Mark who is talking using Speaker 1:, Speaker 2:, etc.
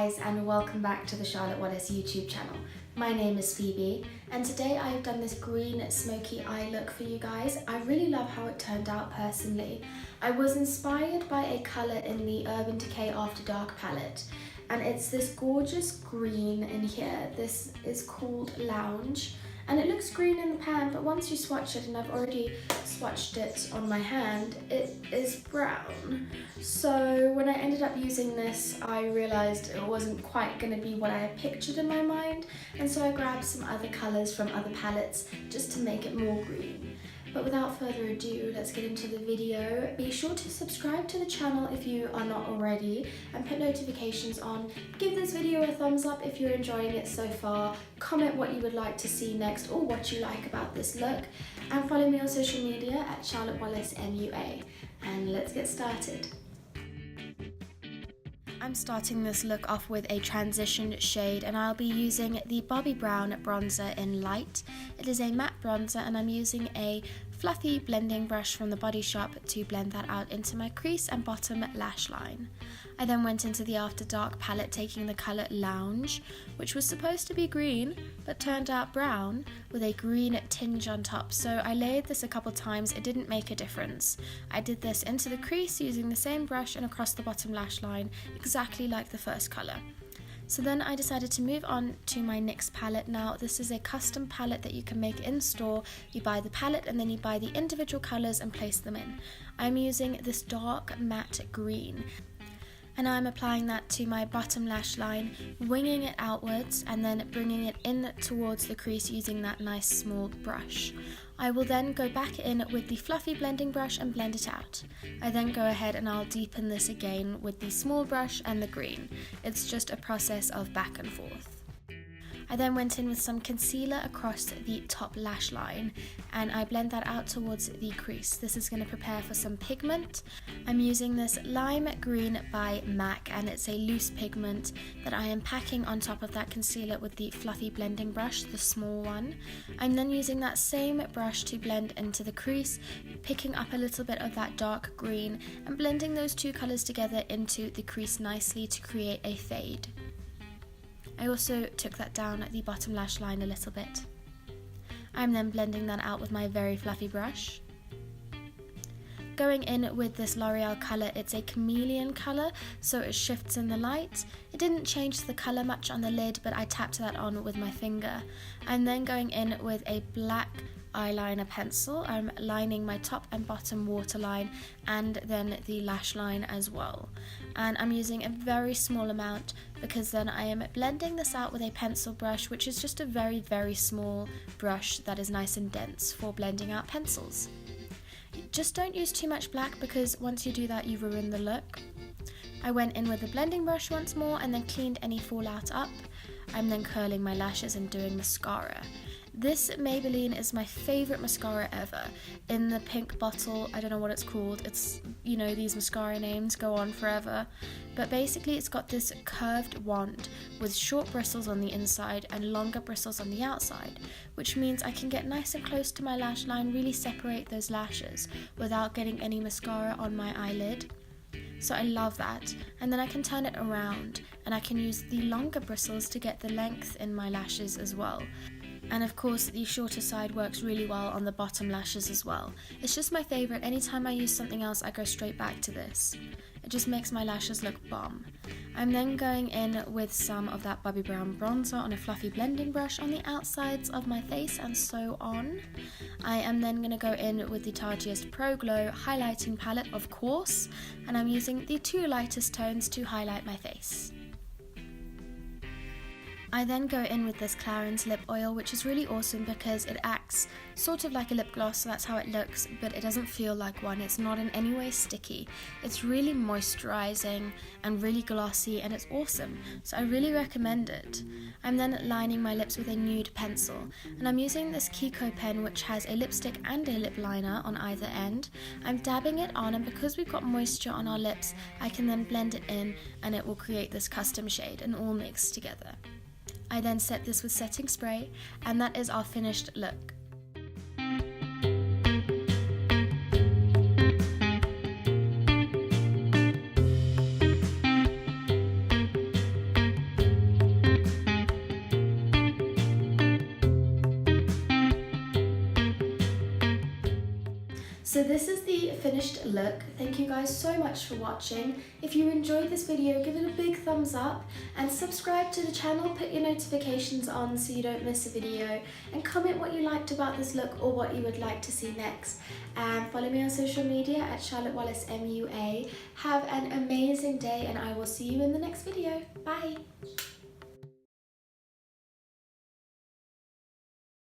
Speaker 1: guys, and welcome back to the Charlotte Wallace YouTube channel. My name is Phoebe, and today I have done this green smoky eye look for you guys. I really love how it turned out personally. I was inspired by a colour in the Urban Decay After Dark palette, and it's this gorgeous green in here. This is called Lounge, and it looks green in the pan, but once you swatch it, and I've already swatched it on my hand, it is brown. So when I ended up using this, I realised it wasn't quite going to be what I had pictured in my mind, and so I grabbed some other colours from other palettes just to make it more green. But without further ado, let's get into the video. Be sure to subscribe to the channel if you are not already, and put notifications on. Give this video a thumbs up if you're enjoying it so far. Comment what you would like to see next or what you like about this look. And follow me on social media at Charlotte Wallace MUA. And let's get started. I'm starting this look off with a transition shade, and I'll be using the Bobbi Brown bronzer in Light. It is a matte bronzer, and I'm using a fluffy blending brush from the Body Shop to blend that out into my crease and bottom lash line. I then went into the After Dark palette, taking the colour Lounge, which was supposed to be green but turned out brown with a green tinge on top. So I layered this a couple times, it didn't make a difference. I did this into the crease using the same brush and across the bottom lash line, exactly like the first colour. So then I decided to move on to my NYX palette. Now this is a custom palette that you can make in store. You buy the palette and then you buy the individual colours and place them in. I'm using this dark matte green, and I'm applying that to my bottom lash line, winging it outwards and then bringing it in towards the crease using that nice small brush. I will then go back in with the fluffy blending brush and blend it out. I then go ahead and I'll deepen this again with the small brush and the green. It's just a process of back and forth. I then went in with some concealer across the top lash line, and I blend that out towards the crease. This is going to prepare for some pigment. I'm using this Lime Green by MAC, and it's a loose pigment that I am packing on top of that concealer with the fluffy blending brush, the small one. I'm then using that same brush to blend into the crease, picking up a little bit of that dark green and blending those two colours together into the crease nicely to create a fade. I also took that down at the bottom lash line a little bit. I'm then blending that out with my very fluffy brush. Going in with this L'Oreal colour, it's a chameleon colour, so it shifts in the light. It didn't change the colour much on the lid, but I tapped that on with my finger. I'm then going in with a black eyeliner pencil. I'm lining my top and bottom waterline and then the lash line as well. And I'm using a very small amount because then I am blending this out with a pencil brush, which is just a very, very small brush that is nice and dense for blending out pencils. Just don't use too much black because once you do that you ruin the look. I went in with the blending brush once more and then cleaned any fallout up. I'm then curling my lashes and doing mascara. This Maybelline is my favourite mascara ever. In the pink bottle, I don't know what it's called. It's, you know, these mascara names go on forever. But basically it's got this curved wand with short bristles on the inside and longer bristles on the outside, which means I can get nice and close to my lash line, really separate those lashes without getting any mascara on my eyelid. So I love that. And then I can turn it around and I can use the longer bristles to get the length in my lashes as well. And of course the shorter side works really well on the bottom lashes as well. It's just my favourite. Anytime I use something else I go straight back to this. It just makes my lashes look bomb. I'm then going in with some of that Bobbi Brown bronzer on a fluffy blending brush on the outsides of my face and so on. I am then going to go in with the Tarteist Pro Glow highlighting palette, of course, and I'm using the two lightest tones to highlight my face. I then go in with this Clarins lip oil, which is really awesome because it acts sort of like a lip gloss, so that's how it looks, but it doesn't feel like one. It's not in any way sticky. It's really moisturizing and really glossy, and it's awesome, so I really recommend it. I'm then lining my lips with a nude pencil, and I'm using this Kiko pen, which has a lipstick and a lip liner on either end. I'm dabbing it on, and because we've got moisture on our lips, I can then blend it in and it will create this custom shade and all mixed together. I then set this with setting spray, and that is our finished look. So this is the finished look. Thank you guys so much for watching. If you enjoyed this video, give it a big thumbs up and subscribe to the channel, put your notifications on so you don't miss a video, and comment what you liked about this look or what you would like to see next. And follow me on social media at Charlotte Wallace MUA. Have an amazing day and I will see you in the next video. Bye!